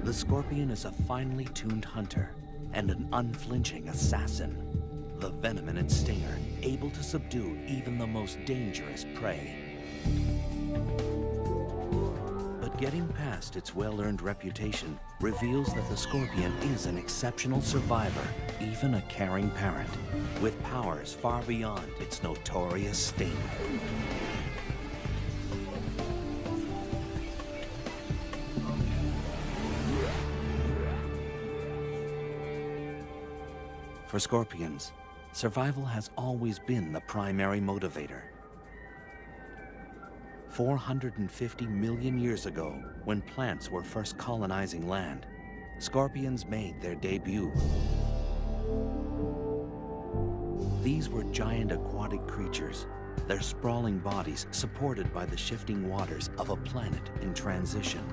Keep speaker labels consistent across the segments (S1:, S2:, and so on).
S1: The scorpion is a finely tuned hunter and an unflinching assassin. The venom in its stinger able to subdue even the most dangerous prey. But getting past its well-earned reputation reveals that the scorpion is an exceptional survivor, even a caring parent, with powers far beyond its notorious sting. For scorpions, survival has always been the primary motivator. 450 million years ago, when plants were first colonizing land, scorpions made their debut. These were giant aquatic creatures, their sprawling bodies supported by the shifting waters of a planet in transition.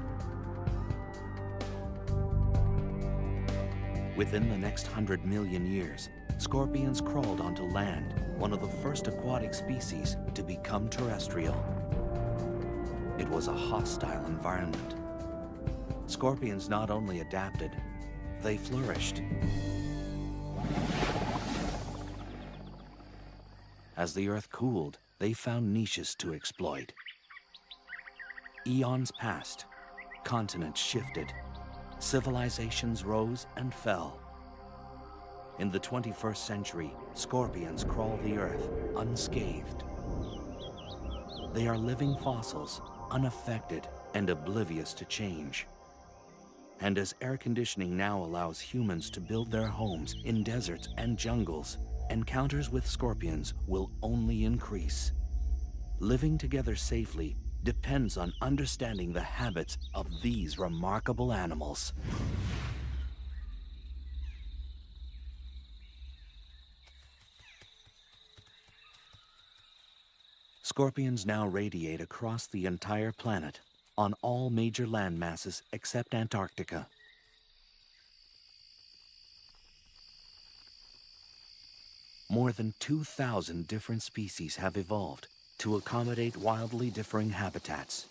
S1: Within the next 100 million years, scorpions crawled onto land, one of the first aquatic species to become terrestrial. It was a hostile environment. Scorpions not only adapted, they flourished. As the Earth cooled, they found niches to exploit. Eons passed, continents shifted, civilizations rose and fell. In the 21st century, scorpions crawl the Earth unscathed. They are living fossils, unaffected and oblivious to change. And as air conditioning now allows humans to build their homes in deserts and jungles, encounters with scorpions will only increase. Living together safely depends on understanding the habits of these remarkable animals. Scorpions now radiate across the entire planet, on all major land masses except Antarctica. More than 2,000 different species have evolved to accommodate wildly differing habitats.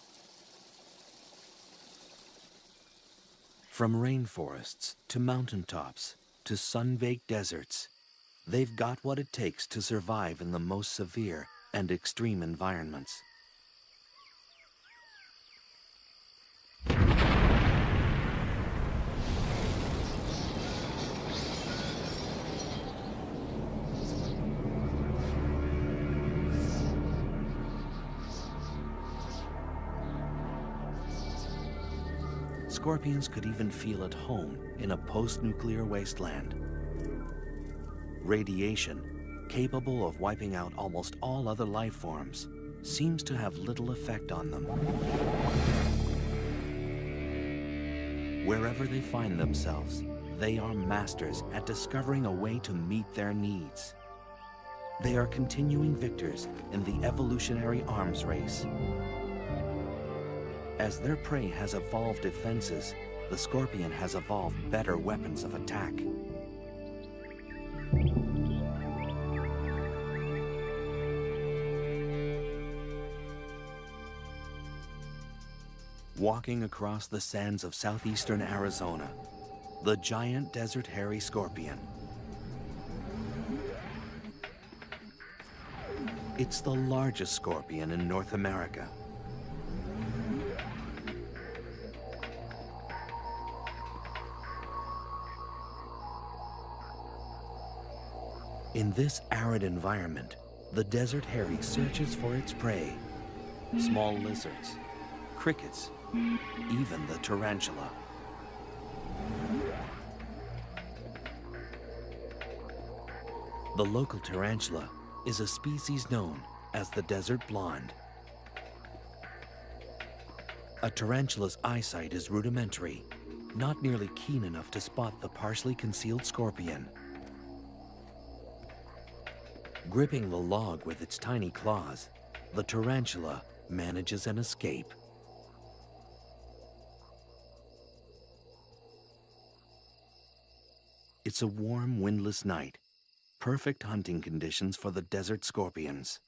S1: From rainforests to mountaintops to sun-baked deserts, they've got what it takes to survive in the most severe and extreme environments. Scorpions could even feel at home in a post-nuclear wasteland. Radiation, capable of wiping out almost all other life forms, seems to have little effect on them. Wherever they find themselves, they are masters at discovering a way to meet their needs. They are continuing victors in the evolutionary arms race. As their prey has evolved defenses, the scorpion has evolved better weapons of attack. Walking across the sands of southeastern Arizona, the giant desert hairy scorpion. It's the largest scorpion in North America. In this arid environment, the desert hairy searches for its prey, small lizards, crickets, even the tarantula. The local tarantula is a species known as the desert blonde. A tarantula's eyesight is rudimentary, not nearly keen enough to spot the partially concealed scorpion. Gripping the log with its tiny claws, the tarantula manages an escape. It's a warm, windless night, perfect hunting conditions for the desert scorpions.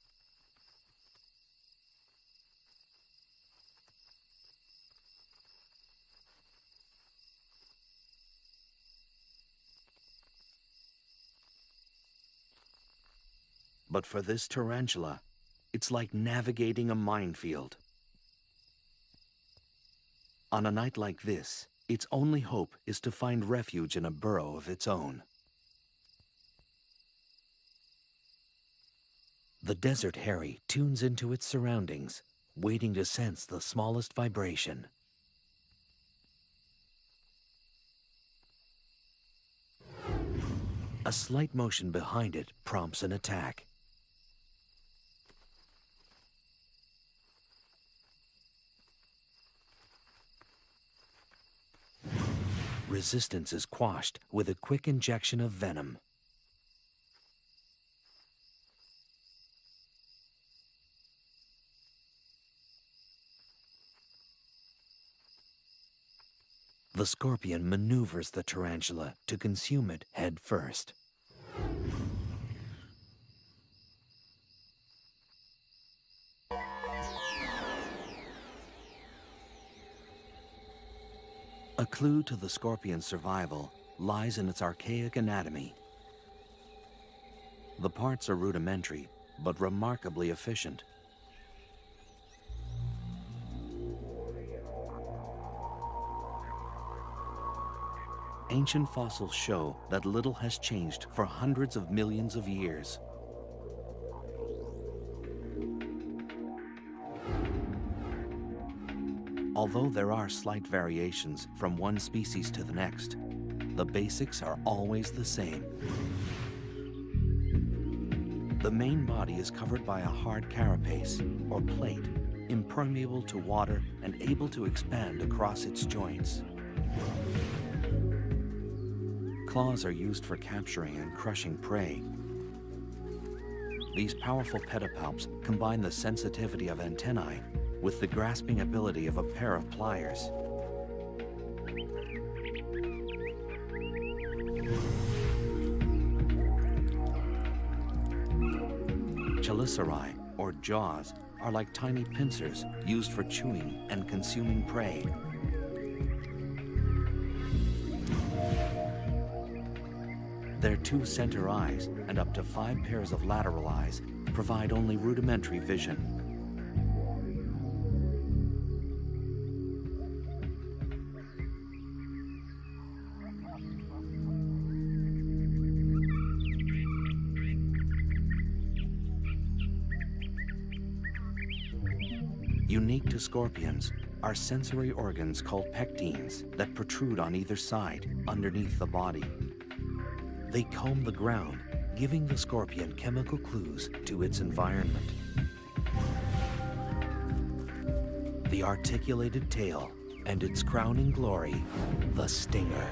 S1: But for this tarantula, it's like navigating a minefield. On a night like this, its only hope is to find refuge in a burrow of its own. The desert hairy tunes into its surroundings, waiting to sense the smallest vibration. A slight motion behind it prompts an attack. Resistance is quashed with a quick injection of venom. The scorpion maneuvers the tarantula to consume it head first. A clue to the scorpion's survival lies in its archaic anatomy. The parts are rudimentary, but remarkably efficient. Ancient fossils show that little has changed for hundreds of millions of years. Although there are slight variations from one species to the next, the basics are always the same. The main body is covered by a hard carapace, or plate, impermeable to water and able to expand across its joints. Claws are used for capturing and crushing prey. These powerful pedipalps combine the sensitivity of antennae with the grasping ability of a pair of pliers. Chelicerae, or jaws, are like tiny pincers used for chewing and consuming prey. Their 2 center eyes and up to 5 pairs of lateral eyes provide only rudimentary vision. Unique to scorpions are sensory organs called pectines that protrude on either side, underneath the body. They comb the ground, giving the scorpion chemical clues to its environment. The articulated tail and its crowning glory, the stinger.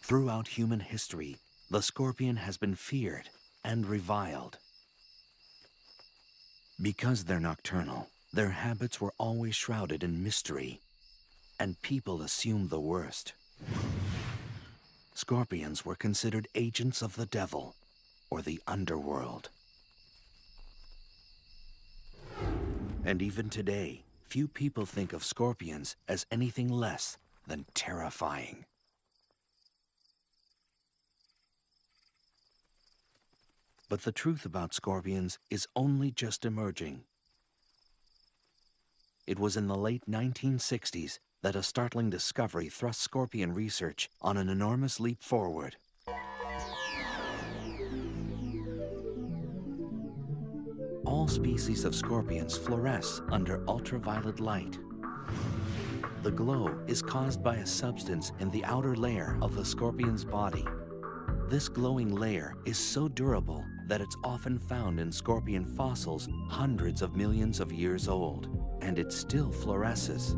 S1: Throughout human history, the scorpion has been feared and reviled. Because they're nocturnal, their habits were always shrouded in mystery, and people assumed the worst. Scorpions were considered agents of the devil, or the underworld. And even today, few people think of scorpions as anything less than terrifying. But the truth about scorpions is only just emerging. It was in the late 1960s that a startling discovery thrust scorpion research on an enormous leap forward. All species of scorpions fluoresce under ultraviolet light. The glow is caused by a substance in the outer layer of the scorpion's body. This glowing layer is so durable that it's often found in scorpion fossils hundreds of millions of years old, and it still fluoresces.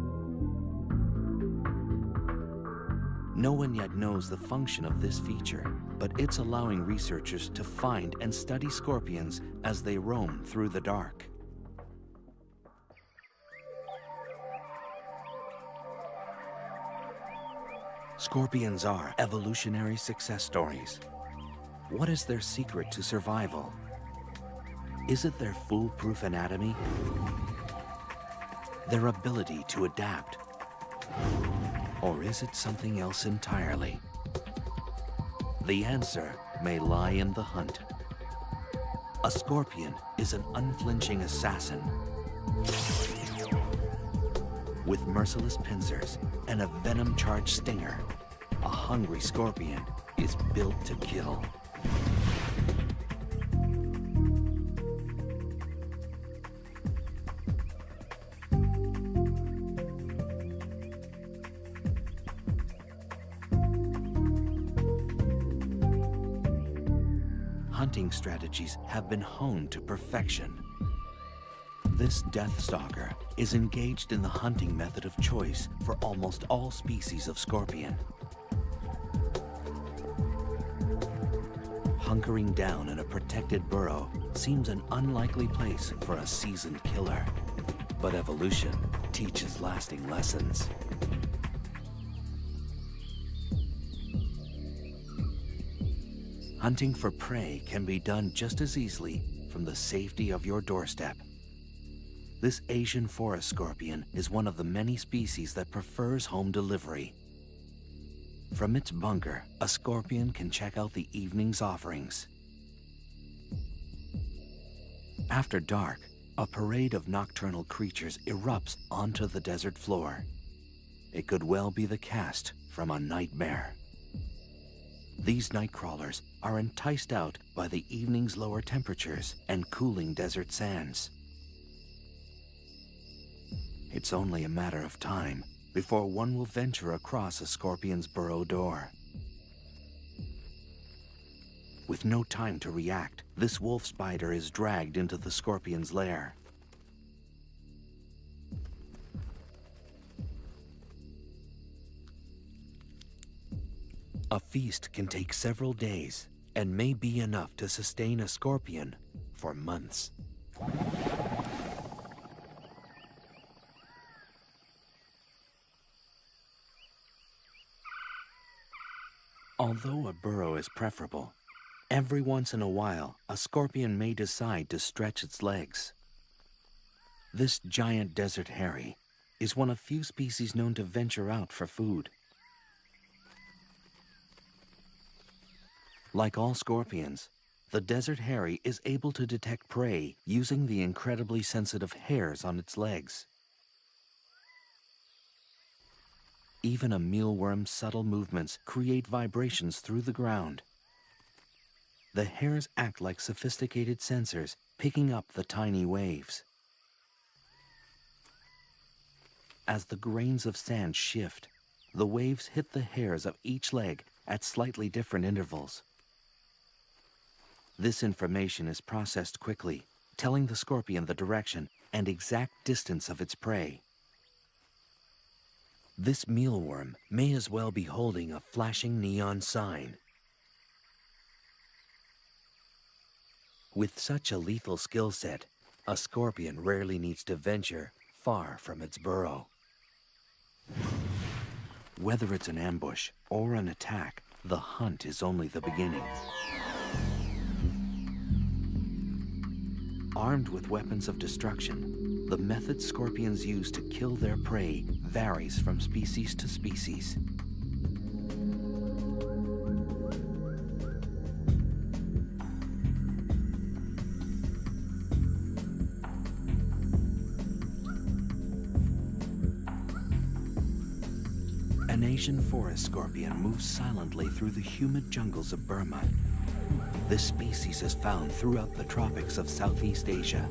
S1: No one yet knows the function of this feature, but it's allowing researchers to find and study scorpions as they roam through the dark. Scorpions are evolutionary success stories. What is their secret to survival? Is it their foolproof anatomy? Their ability to adapt? Or is it something else entirely? The answer may lie in the hunt. A scorpion is an unflinching assassin with merciless pincers and a venom-charged stinger. A hungry scorpion is built to kill. Hunting strategies have been honed to perfection. This death stalker is engaged in the hunting method of choice for almost all species of scorpion. Hunkering down in a protected burrow seems an unlikely place for a seasoned killer, but evolution teaches lasting lessons. Hunting for prey can be done just as easily from the safety of your doorstep. This Asian forest scorpion is one of the many species that prefers home delivery. From its bunker, a scorpion can check out the evening's offerings. After dark, a parade of nocturnal creatures erupts onto the desert floor. It could well be the cast from a nightmare. These night crawlers are enticed out by the evening's lower temperatures and cooling desert sands. It's only a matter of time before one will venture across a scorpion's burrow door. With no time to react, this wolf spider is dragged into the scorpion's lair. A feast can take several days and may be enough to sustain a scorpion for months. Although a burrow is preferable, every once in a while a scorpion may decide to stretch its legs. This giant desert hairy is one of few species known to venture out for food. Like all scorpions, the desert hairy is able to detect prey using the incredibly sensitive hairs on its legs. Even a mealworm's subtle movements create vibrations through the ground. The hairs act like sophisticated sensors, picking up the tiny waves. As the grains of sand shift, the waves hit the hairs of each leg at slightly different intervals. This information is processed quickly, telling the scorpion the direction and exact distance of its prey. This mealworm may as well be holding a flashing neon sign. With such a lethal skill set, a scorpion rarely needs to venture far from its burrow. Whether it's an ambush or an attack, the hunt is only the beginning. Armed with weapons of destruction, the method scorpions use to kill their prey varies from species to species. An Asian forest scorpion moves silently through the humid jungles of Burma. This species is found throughout the tropics of Southeast Asia.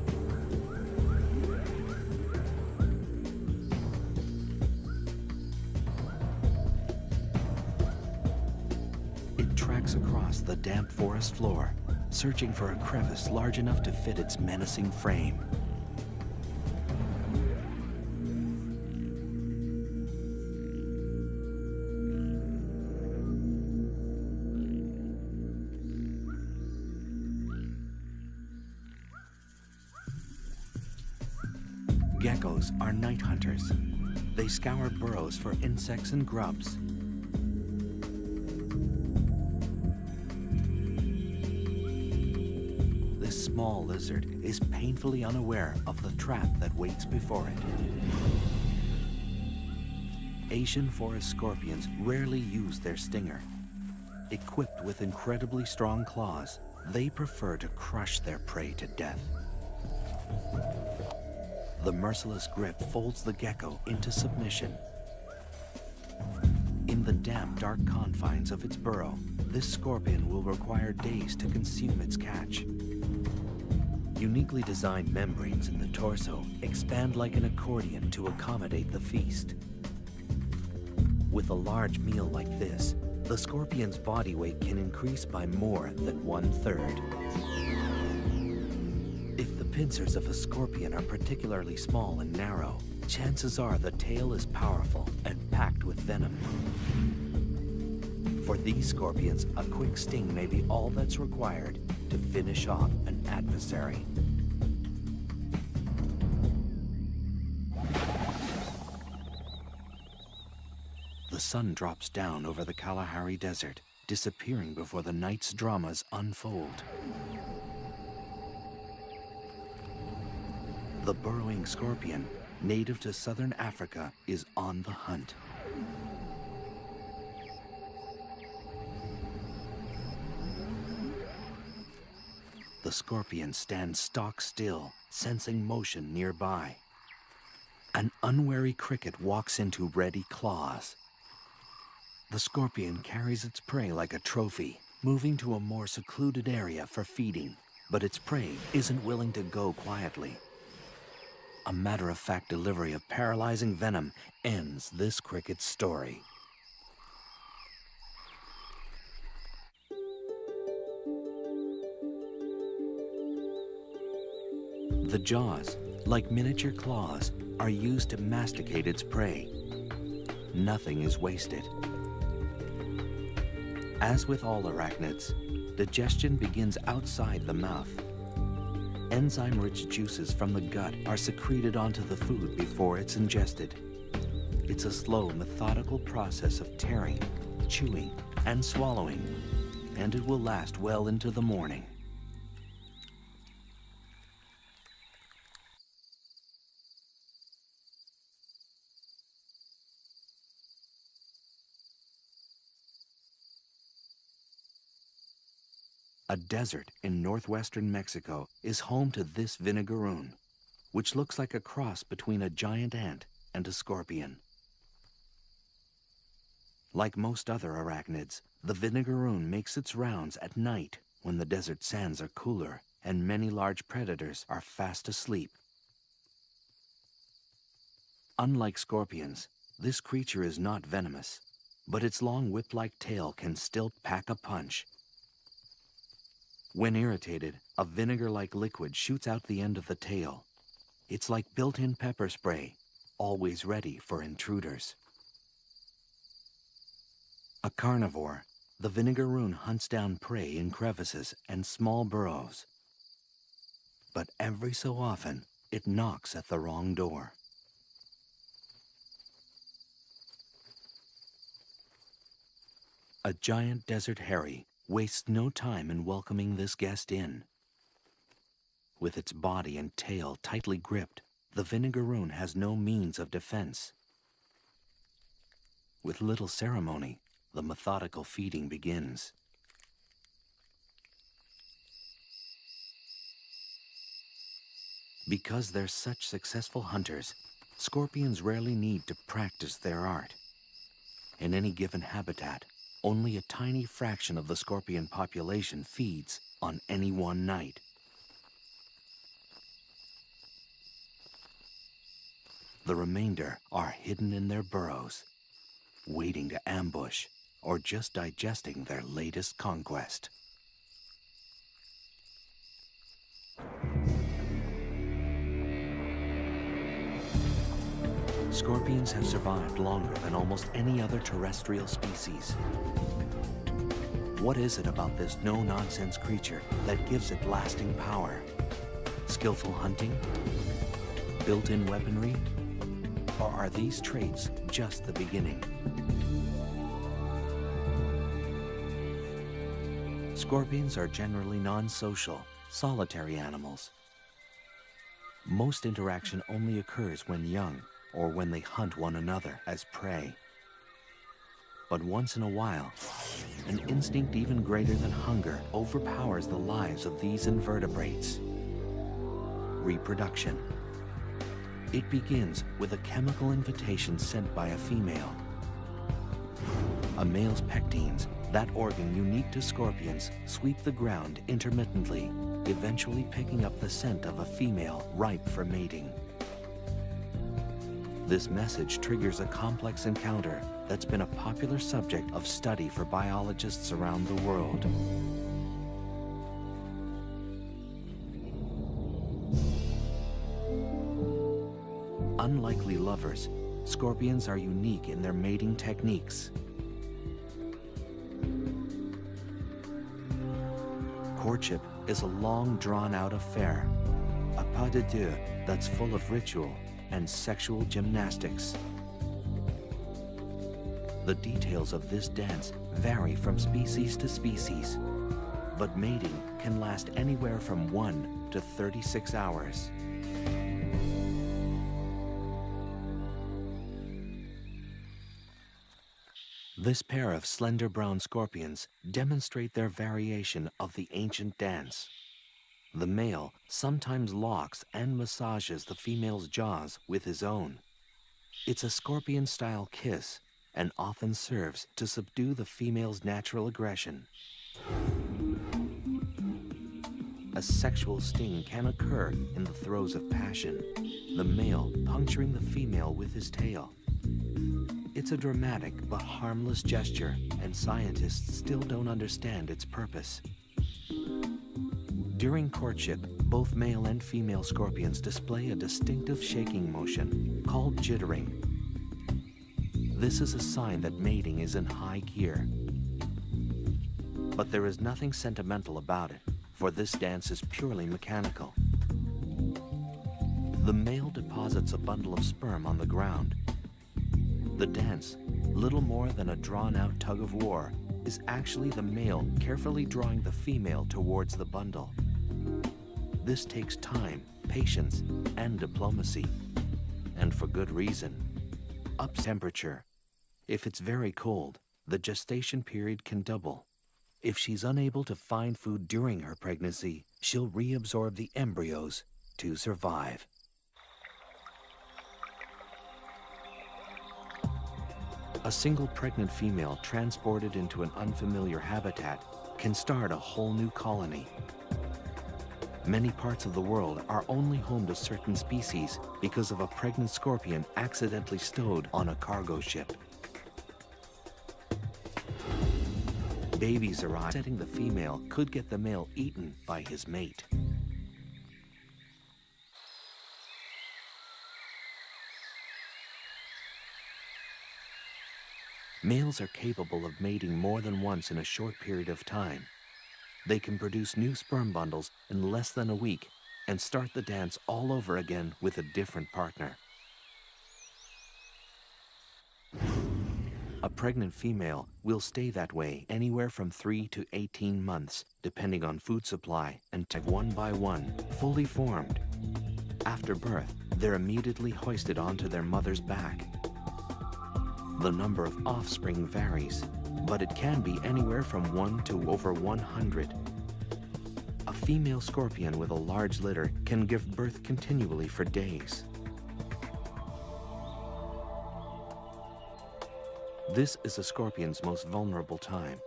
S1: It tracks across the damp forest floor, searching for a crevice large enough to fit its menacing frame. Geckos are night hunters. They scour burrows for insects and grubs. This small lizard is painfully unaware of the trap that waits before it. Asian forest scorpions rarely use their stinger. Equipped with incredibly strong claws, they prefer to crush their prey to death. The merciless grip folds the gecko into submission. In the damp, dark confines of its burrow, this scorpion will require days to consume its catch. Uniquely designed membranes in the torso expand like an accordion to accommodate the feast. With a large meal like this, the scorpion's body weight can increase by more than 1/3. If the pincers of a scorpion are particularly small and narrow, chances are the tail is powerful and packed with venom. For these scorpions, a quick sting may be all that's required to finish off an adversary. The sun drops down over the Kalahari Desert, disappearing before the night's dramas unfold. The burrowing scorpion, native to southern Africa, is on the hunt. The scorpion stands stock still, sensing motion nearby. An unwary cricket walks into ready claws. The scorpion carries its prey like a trophy, moving to a more secluded area for feeding, but its prey isn't willing to go quietly. A matter-of-fact delivery of paralyzing venom ends this cricket's story. The jaws, like miniature claws, are used to masticate its prey. Nothing is wasted. As with all arachnids, digestion begins outside the mouth. Enzyme-rich juices from the gut are secreted onto the food before it's ingested. It's a slow, methodical process of tearing, chewing, and swallowing, and it will last well into the morning. A desert in northwestern Mexico is home to this vinegaroon, which looks like a cross between a giant ant and a scorpion. Like most other arachnids, the vinegaroon makes its rounds at night when the desert sands are cooler and many large predators are fast asleep. Unlike scorpions, this creature is not venomous, but its long whip-like tail can still pack a punch. When irritated, a vinegar-like liquid shoots out the end of the tail. It's like built-in pepper spray, always ready for intruders. A carnivore, the vinegaroon hunts down prey in crevices and small burrows. But every so often, it knocks at the wrong door. A giant desert hairy wastes no time in welcoming this guest in. With its body and tail tightly gripped, the vinegaroon has no means of defense. With little ceremony, the methodical feeding begins. Because they're such successful hunters, scorpions rarely need to practice their art. In any given habitat, only a tiny fraction of the scorpion population feeds on any one night. The remainder are hidden in their burrows, waiting to ambush or just digesting their latest conquest. Scorpions have survived longer than almost any other terrestrial species. What is it about this no-nonsense creature that gives it lasting power? Skillful hunting? Built-in weaponry? Or are these traits just the beginning? Scorpions are generally non-social solitary animals. Most interaction only occurs when young or when they hunt one another as prey. But once in a while, an instinct even greater than hunger overpowers the lives of these invertebrates. Reproduction. It begins with a chemical invitation sent by a female. A male's pectines, that organ unique to scorpions, sweep the ground intermittently, eventually picking up the scent of a female ripe for mating. This message triggers a complex encounter that's been a popular subject of study for biologists around the world. Unlikely lovers, scorpions are unique in their mating techniques. Courtship is a long, drawn-out affair, a pas de deux that's full of ritual and sexual gymnastics. The details of this dance vary from species to species, but mating can last anywhere from 1 to 36 hours. This pair of slender brown scorpions demonstrate their variation of the ancient dance. The male sometimes locks and massages the female's jaws with his own. It's a scorpion-style kiss and often serves to subdue the female's natural aggression. A sexual sting can occur in the throes of passion, the male puncturing the female with his tail. It's a dramatic but harmless gesture, and scientists still don't understand its purpose. During courtship, both male and female scorpions display a distinctive shaking motion called jittering. This is a sign that mating is in high gear. But there is nothing sentimental about it, for this dance is purely mechanical. The male deposits a bundle of sperm on the ground. The dance, little more than a drawn-out tug-of-war, is actually the male carefully drawing the female towards the bundle. This takes time, patience, and diplomacy. And for good reason. Up temperature. If it's very cold, the gestation period can double. If she's unable to find food during her pregnancy, she'll reabsorb the embryos to survive. A single pregnant female transported into an unfamiliar habitat can start a whole new colony. Many parts of the world are only home to certain species because of a pregnant scorpion accidentally stowed on a cargo ship. Babies arrive, setting the female could get the male eaten by his mate. Males are capable of mating more than once in a short period of time. They can produce new sperm bundles in less than a week and start the dance all over again with a different partner. A pregnant female will stay that way anywhere from 3 to 18 months, depending on food supply, and take one by one, fully formed. After birth, they're immediately hoisted onto their mother's back. The number of offspring varies, but it can be anywhere from 1 to over 100. A female scorpion with a large litter can give birth continually for days. This is a scorpion's most vulnerable time.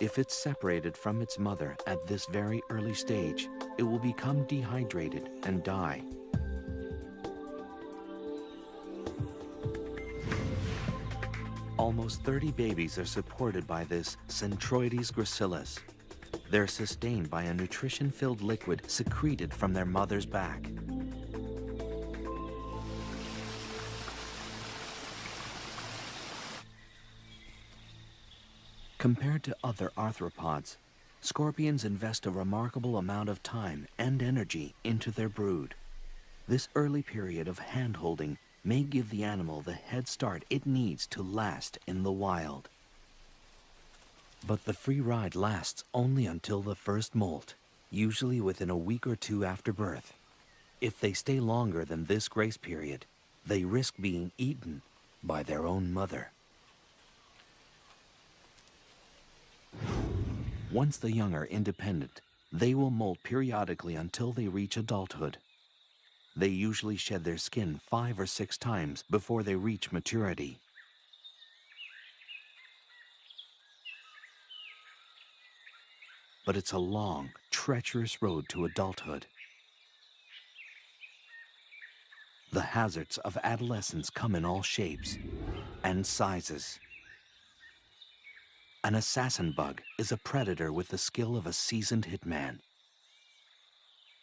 S1: If it's separated from its mother at this very early stage, it will become dehydrated and die. Almost 30 babies are supported by this Centroides gracilis. They're sustained by a nutrition-filled liquid secreted from their mother's back. Compared to other arthropods, scorpions invest a remarkable amount of time and energy into their brood. This early period of hand-holding may give the animal the head start it needs to last in the wild. But the free ride lasts only until the first molt. usually within a week or two after birth. If they stay longer than this grace period, they risk being eaten by their own mother. Once the young are independent, they will molt periodically until they reach adulthood. They usually shed their skin 5 or 6 times before they reach maturity. But it's a long, treacherous road to adulthood. The hazards of adolescence come in all shapes and sizes. An assassin bug is a predator with the skill of a seasoned hitman.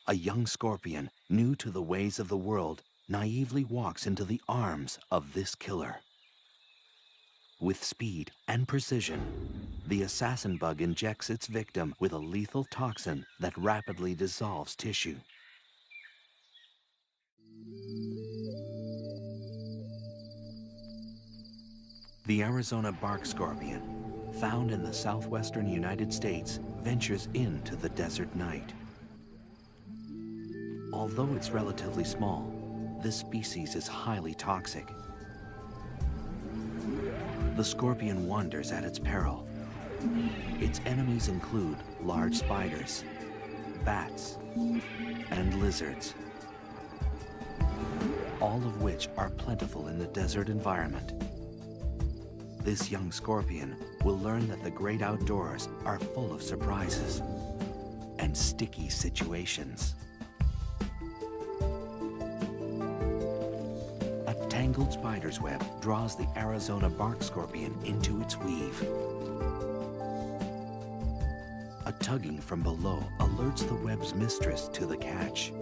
S1: A young scorpion, new to the ways of the world, naively walks into the arms of this killer. With speed and precision, the assassin bug injects its victim with a lethal toxin that rapidly dissolves tissue. The Arizona bark scorpion, found in the southwestern United States, ventures into the desert night. Although it's relatively small, this species is highly toxic. The scorpion wanders at its peril. Its enemies include large spiders, bats, and lizards, all of which are plentiful in the desert environment. This young scorpion will learn that the great outdoors are full of surprises and sticky situations. A tangled spider's web draws the Arizona bark scorpion into its weave. A tugging from below alerts the web's mistress to the catch.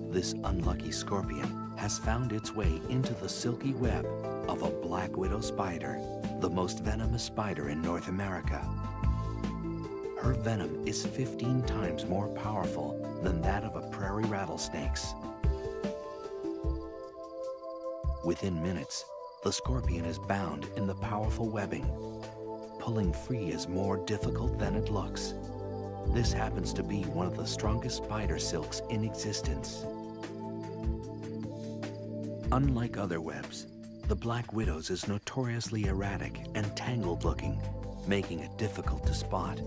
S1: This unlucky scorpion has found its way into the silky web of a black widow spider, the most venomous spider in North America. Her venom is 15 times more powerful than that of a prairie rattlesnake's. Within minutes, the scorpion is bound in the powerful webbing. Pulling free is more difficult than it looks. This happens to be one of the strongest spider silks in existence. Unlike other webs, the black widow's is notoriously erratic and tangled-looking, making it difficult to spot.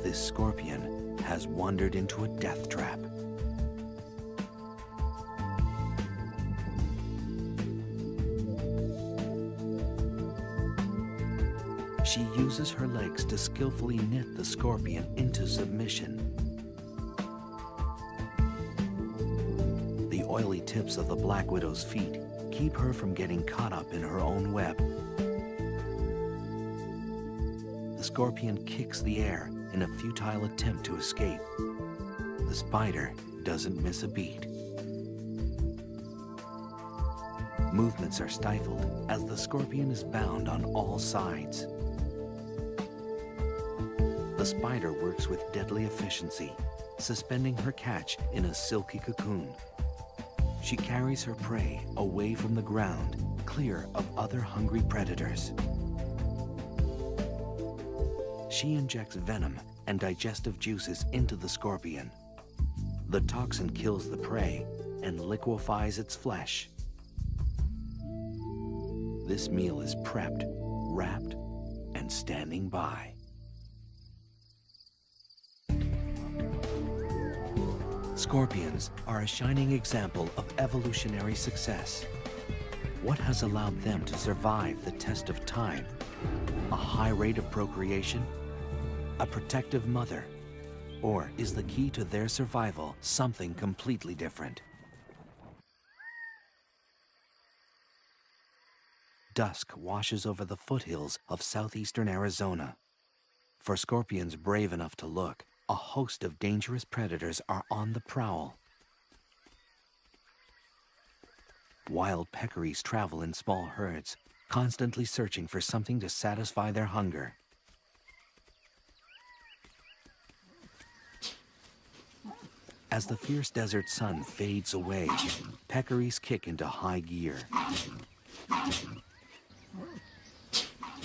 S1: This scorpion has wandered into a death trap. She uses her legs to skillfully knit the scorpion into submission. The oily tips of the black widow's feet keep her from getting caught up in her own web. The scorpion kicks the air in a futile attempt to escape. The spider doesn't miss a beat. Movements are stifled as the scorpion is bound on all sides. The spider works with deadly efficiency, suspending her catch in a silky cocoon. She carries her prey away from the ground, clear of other hungry predators. She injects venom and digestive juices into the scorpion. The toxin kills the prey and liquefies its flesh. This meal is prepped, wrapped, and standing by. Scorpions are a shining example of evolutionary success. What has allowed them to survive the test of time? A high rate of procreation? A protective mother? Or is the key to their survival something completely different? Dusk washes over the foothills of southeastern Arizona. For scorpions brave enough to look, a host of dangerous predators are on the prowl. Wild peccaries travel in small herds, constantly searching for something to satisfy their hunger. As the fierce desert sun fades away, peccaries kick into high gear.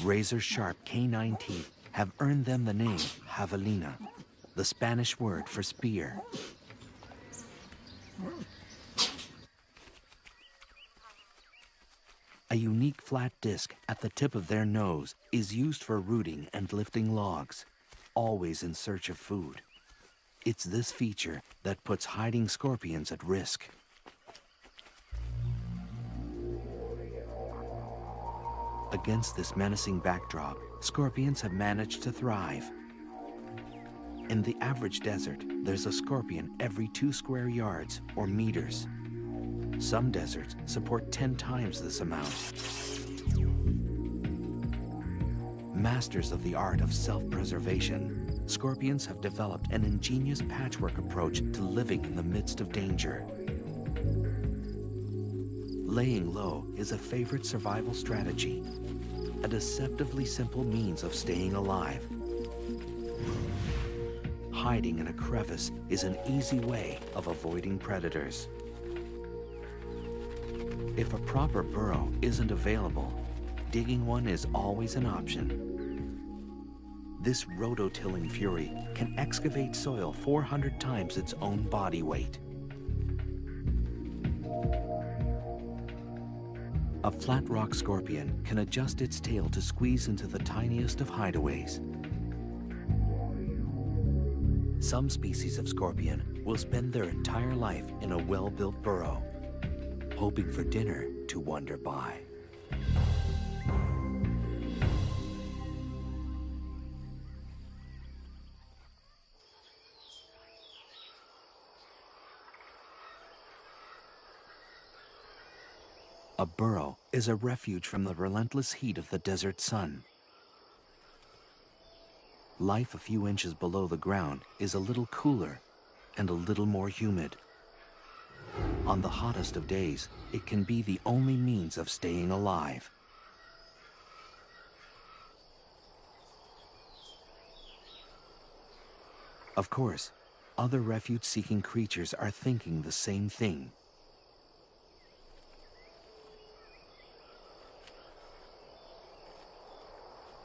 S1: Razor-sharp canine teeth have earned them the name javelina, the Spanish word for spear. A unique flat disc at the tip of their nose is used for rooting and lifting logs, always in search of food. It's this feature that puts hiding scorpions at risk. Against this menacing backdrop, scorpions have managed to thrive. In the average desert, there's a scorpion every 2 square yards or meters. Some deserts support 10 times this amount. Masters of the art of self-preservation, scorpions have developed an ingenious patchwork approach to living in the midst of danger. Laying low is a favorite survival strategy, a deceptively simple means of staying alive. Hiding in a crevice is an easy way of avoiding predators. If a proper burrow isn't available, digging one is always an option. This rototilling fury can excavate soil 400 times its own body weight. A flat rock scorpion can adjust its tail to squeeze into the tiniest of hideaways. Some species of scorpion will spend their entire life in a well-built burrow, hoping for dinner to wander by. A burrow is a refuge from the relentless heat of the desert sun. Life a few inches below the ground is a little cooler and a little more humid. On the hottest of days, it can be the only means of staying alive. Of course, other refuge-seeking creatures are thinking the same thing.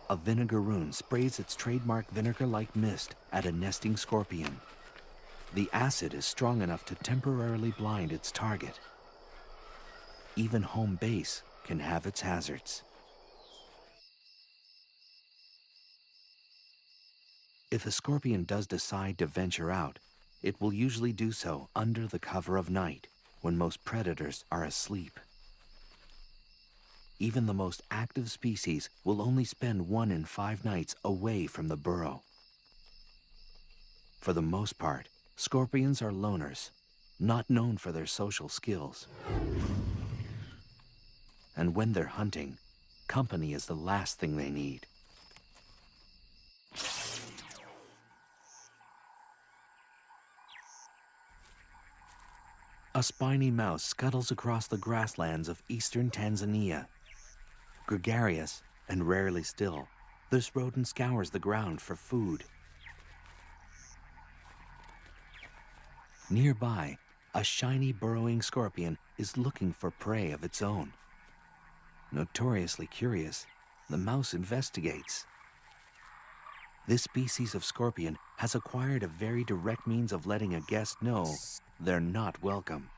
S1: A vinegaroon sprays its trademark vinegar-like mist at a nesting scorpion. The acid is strong enough to temporarily blind its target. Even home base can have its hazards. If a scorpion does decide to venture out, it will usually do so under the cover of night, when most predators are asleep. Even the most active species will only spend 1 in 5 nights away from the burrow. For the most part, scorpions are loners, not known for their social skills. And when they're hunting, company is the last thing they need. A spiny mouse scuttles across the grasslands of eastern Tanzania. Gregarious and rarely still, this rodent scours the ground for food. Nearby, a shiny burrowing scorpion is looking for prey of its own. Notoriously curious, the mouse investigates. This species of scorpion has acquired a very direct means of letting a guest know they're not welcome.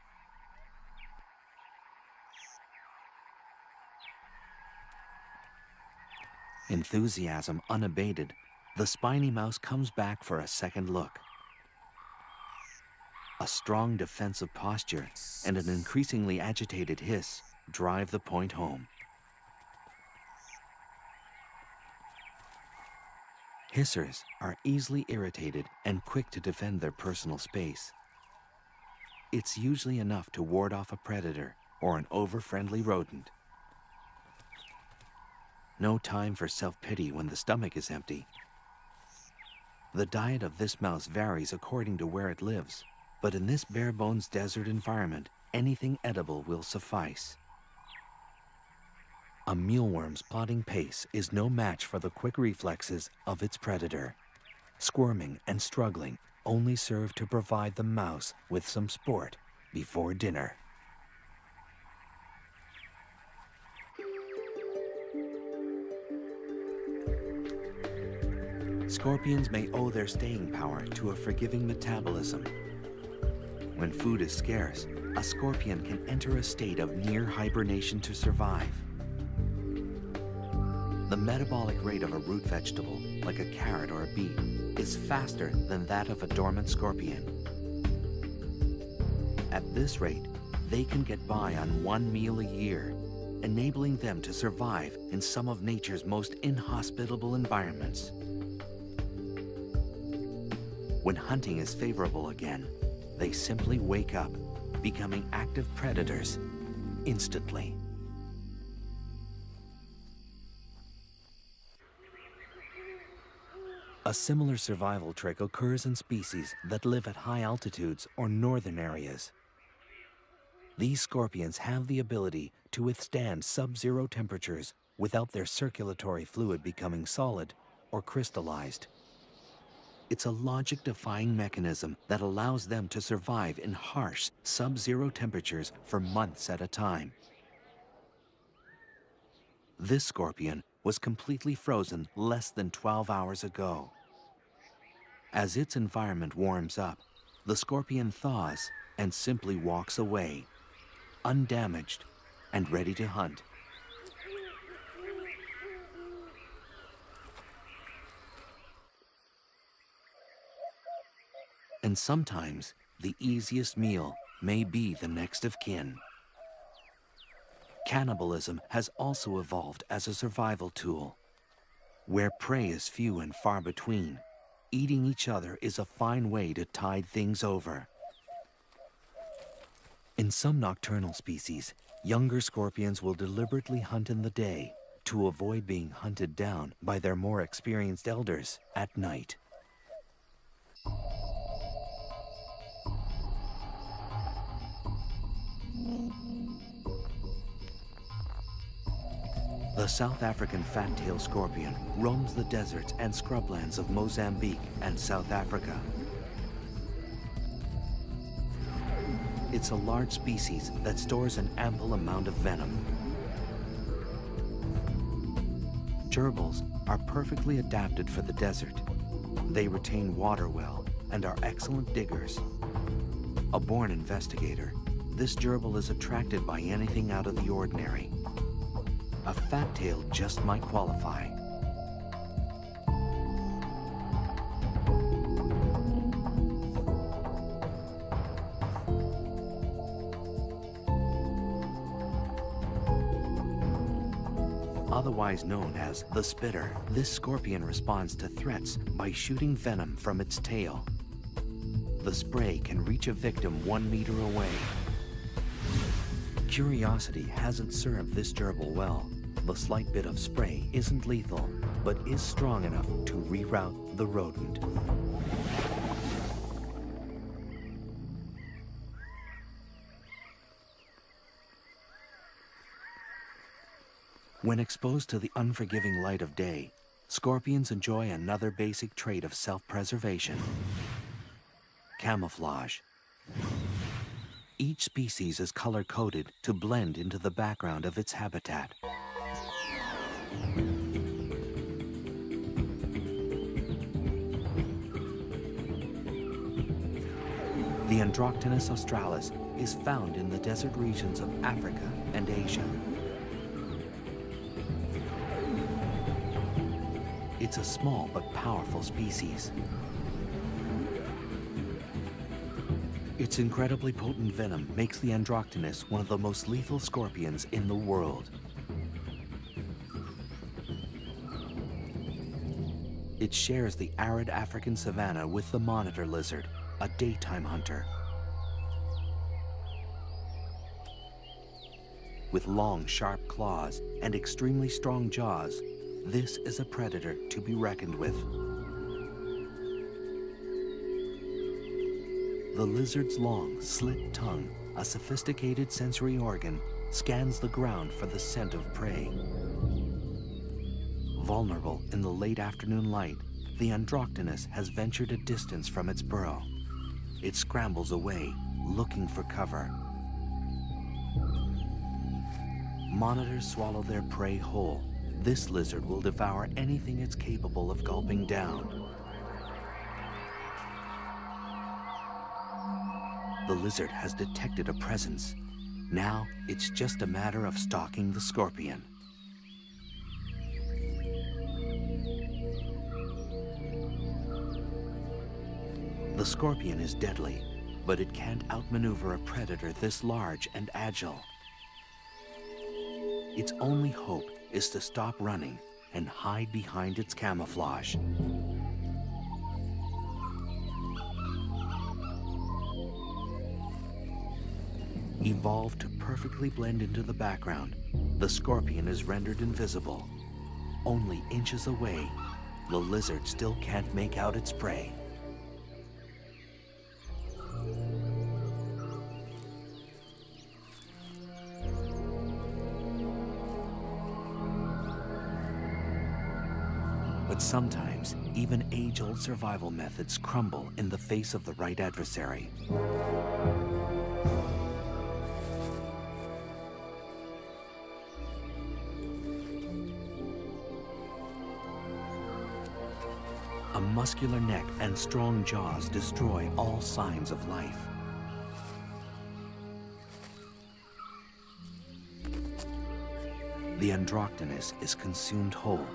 S1: Enthusiasm unabated, the spiny mouse comes back for a second look. A strong defensive posture and an increasingly agitated hiss drive the point home. Hissers are easily irritated and quick to defend their personal space. It's usually enough to ward off a predator or an over-friendly rodent. No time for self-pity when the stomach is empty. The diet of this mouse varies according to where it lives, but in this bare-bones desert environment, anything edible will suffice. A mealworm's plodding pace is no match for the quick reflexes of its predator. Squirming and struggling only serve to provide the mouse with some sport before dinner. Scorpions may owe their staying power to a forgiving metabolism. When food is scarce, a scorpion can enter a state of near hibernation to survive. The metabolic rate of a root vegetable, like a carrot or a beet, is faster than that of a dormant scorpion. At this rate, they can get by on one meal a year, enabling them to survive in some of nature's most inhospitable environments. When hunting is favorable again, they simply wake up, becoming active predators instantly. A similar survival trick occurs in species that live at high altitudes or northern areas. These scorpions have the ability to withstand sub-zero temperatures without their circulatory fluid becoming solid or crystallized. It's a logic-defying mechanism that allows them to survive in harsh sub-zero temperatures for months at a time. This scorpion was completely frozen less than 12 hours ago. As its environment warms up, the scorpion thaws and simply walks away, undamaged and ready to hunt. And sometimes, the easiest meal may be the next of kin. Cannibalism has also evolved as a survival tool. Where prey is few and far between, eating each other is a fine way to tide things over. In some nocturnal species, younger scorpions will deliberately hunt in the day to avoid being hunted down by their more experienced elders at night. The South African fat-tailed scorpion roams the deserts and scrublands of Mozambique and South Africa. It's a large species that stores an ample amount of venom. Gerbils are perfectly adapted for the desert. They retain water well and are excellent diggers. A born investigator, this gerbil is attracted by anything out of the ordinary. A fat tail just might qualify. Otherwise known as the spitter, this scorpion responds to threats by shooting venom from its tail. The spray can reach a victim 1 meter away. Curiosity hasn't served this gerbil well. The slight bit of spray isn't lethal, but is strong enough to reroute the rodent. When exposed to the unforgiving light of day, scorpions enjoy another basic trait of self-preservation: camouflage. Each species is color-coded to blend into the background of its habitat. The Androctonus australis is found in the desert regions of Africa and Asia. It's a small but powerful species. Its incredibly potent venom makes the Androctonus one of the most lethal scorpions in the world. It shares the arid African savanna with the monitor lizard, a daytime hunter. With long, sharp claws and extremely strong jaws, this is a predator to be reckoned with. The lizard's long, slit tongue, a sophisticated sensory organ, scans the ground for the scent of prey. Vulnerable in the late afternoon light, the Androctonus has ventured a distance from its burrow. It scrambles away, looking for cover. Monitors swallow their prey whole, This lizard will devour anything it's capable of gulping down. The lizard has detected a presence. Now it's just a matter of stalking the scorpion. The scorpion is deadly, but it can't outmaneuver a predator this large and agile. Its only hope is to stop running and hide behind its camouflage. Evolved to perfectly blend into the background, the scorpion is rendered invisible. Only inches away, the lizard still can't make out its prey. But sometimes, even age-old survival methods crumble in the face of the right adversary. A muscular neck and strong jaws destroy all signs of life. The Androctonus is consumed whole,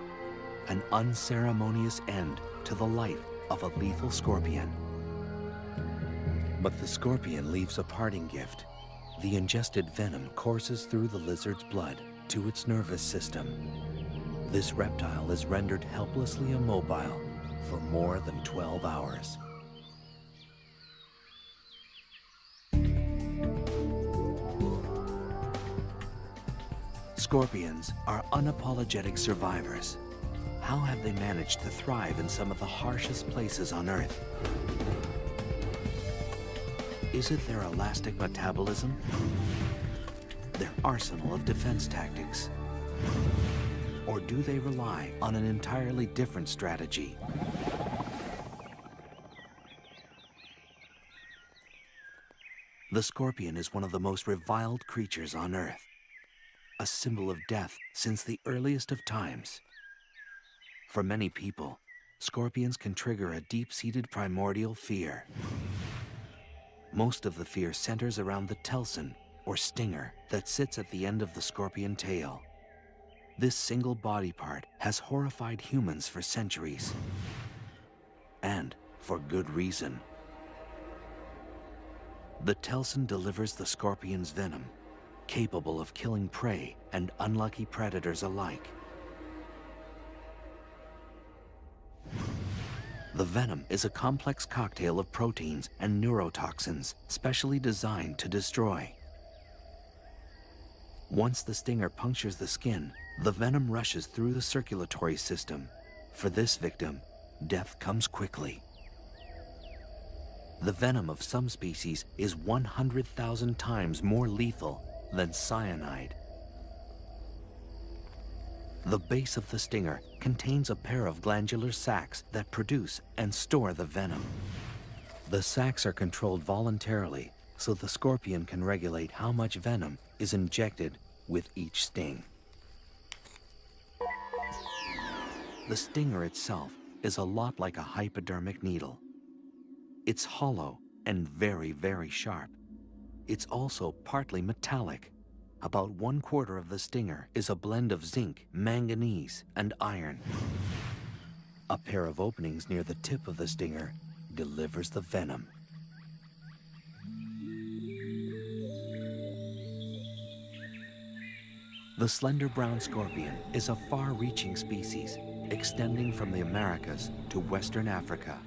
S1: an unceremonious end to the life of a lethal scorpion. But the scorpion leaves a parting gift. The ingested venom courses through the lizard's blood to its nervous system. This reptile is rendered helplessly immobile for more than 12 hours. Scorpions are unapologetic survivors. How have they managed to thrive in some of the harshest places on Earth? Is it their elastic metabolism? Their arsenal of defense tactics? Or do they rely on an entirely different strategy? The scorpion is one of the most reviled creatures on Earth, a symbol of death since the earliest of times. For many people, scorpions can trigger a deep-seated primordial fear. Most of the fear centers around the telson, or stinger, that sits at the end of the scorpion tail. This single body part has horrified humans for centuries. And for good reason. The telson delivers the scorpion's venom, capable of killing prey and unlucky predators alike. The venom is a complex cocktail of proteins and neurotoxins specially designed to destroy. Once the stinger punctures the skin, the venom rushes through the circulatory system. For this victim, death comes quickly. The venom of some species is 100,000 times more lethal than cyanide. The base of the stinger contains a pair of glandular sacs that produce and store the venom. The sacs are controlled voluntarily, so the scorpion can regulate how much venom is injected with each sting. The stinger itself is a lot like a hypodermic needle. It's hollow and very, very sharp. It's also partly metallic. About 1/4 of the stinger is a blend of zinc, manganese, and iron. A pair of openings near the tip of the stinger delivers the venom. The slender brown scorpion is a far-reaching species, extending from the Americas to Western Africa.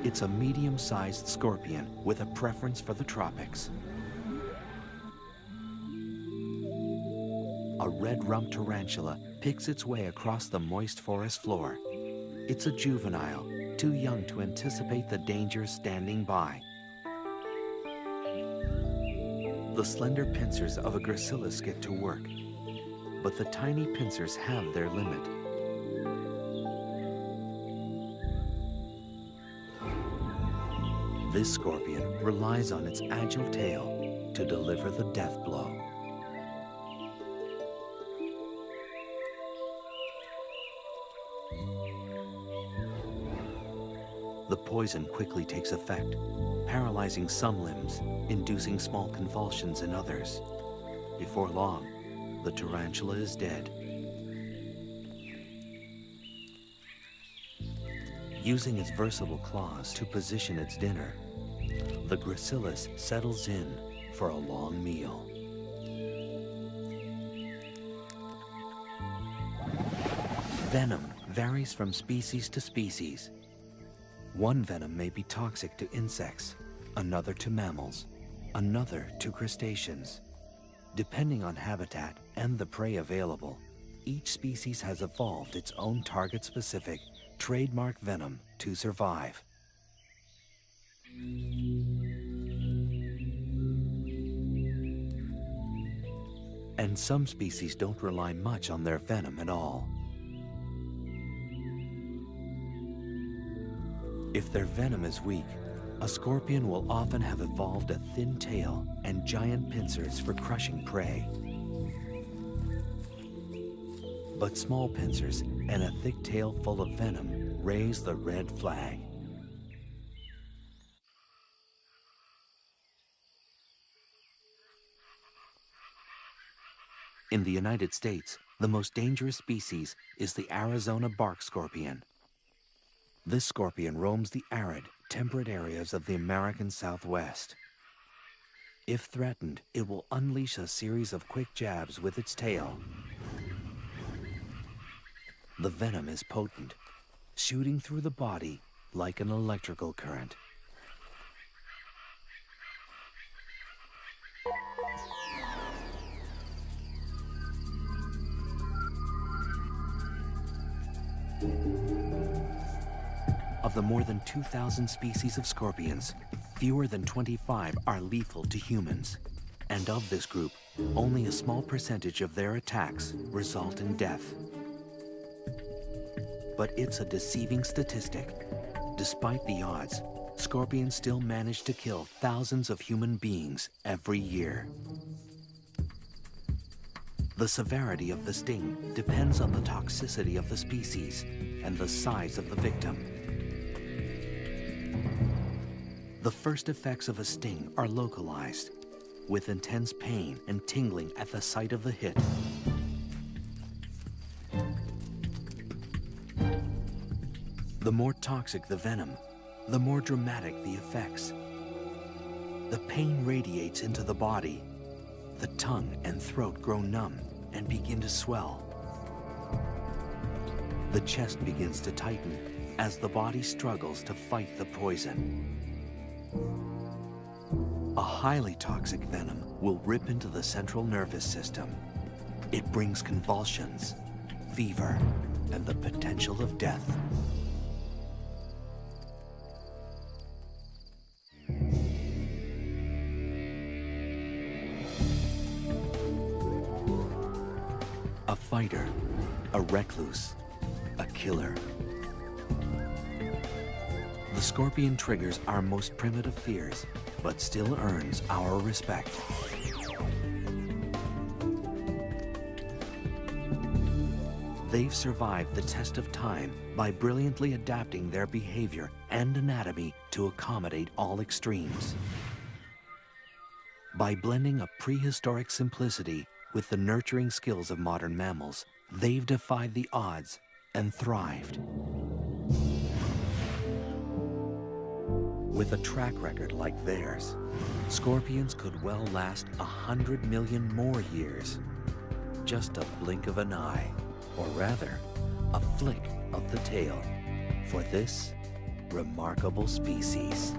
S1: It's a medium-sized scorpion with a preference for the tropics. A red-rumped tarantula picks its way across the moist forest floor. It's a juvenile, too young to anticipate the dangers standing by. The slender pincers of a gracilis get to work, but the tiny pincers have their limit. This scorpion relies on its agile tail to deliver the death blow. The poison quickly takes effect, paralyzing some limbs, inducing small convulsions in others. Before long, the tarantula is dead. Using its versatile claws to position its dinner, the gracilis settles in for a long meal. Venom varies from species to species. One venom may be toxic to insects, another to mammals, another to crustaceans. Depending on habitat and the prey available, each species has evolved its own target-specific, trademark venom to survive. And some species don't rely much on their venom at all. If their venom is weak, a scorpion will often have evolved a thin tail and giant pincers for crushing prey. But small pincers and a thick tail full of venom raise the red flag. In the United States, the most dangerous species is the Arizona bark scorpion. This scorpion roams the arid, temperate areas of the American Southwest. If threatened, it will unleash a series of quick jabs with its tail. The venom is potent, shooting through the body like an electrical current. Of the more than 2,000 species of scorpions, fewer than 25 are lethal to humans. And of this group, only a small percentage of their attacks result in death. But it's a deceiving statistic. Despite the odds, scorpions still manage to kill thousands of human beings every year. The severity of the sting depends on the toxicity of the species and the size of the victim. The first effects of a sting are localized, with intense pain and tingling at the site of the hit. The more toxic the venom, the more dramatic the effects. The pain radiates into the body. The tongue and throat grow numb and begin to swell. The chest begins to tighten as the body struggles to fight the poison. A highly toxic venom will rip into the central nervous system. It brings convulsions, fever, and the potential of death. A fighter, a recluse, a killer. The scorpion triggers our most primitive fears, but still earns our respect. They've survived the test of time by brilliantly adapting their behavior and anatomy to accommodate all extremes. By blending a prehistoric simplicity with the nurturing skills of modern mammals, they've defied the odds and thrived. With a track record like theirs, scorpions could well last 100 million more years. Just a blink of an eye, or rather, a flick of the tail, for this remarkable species.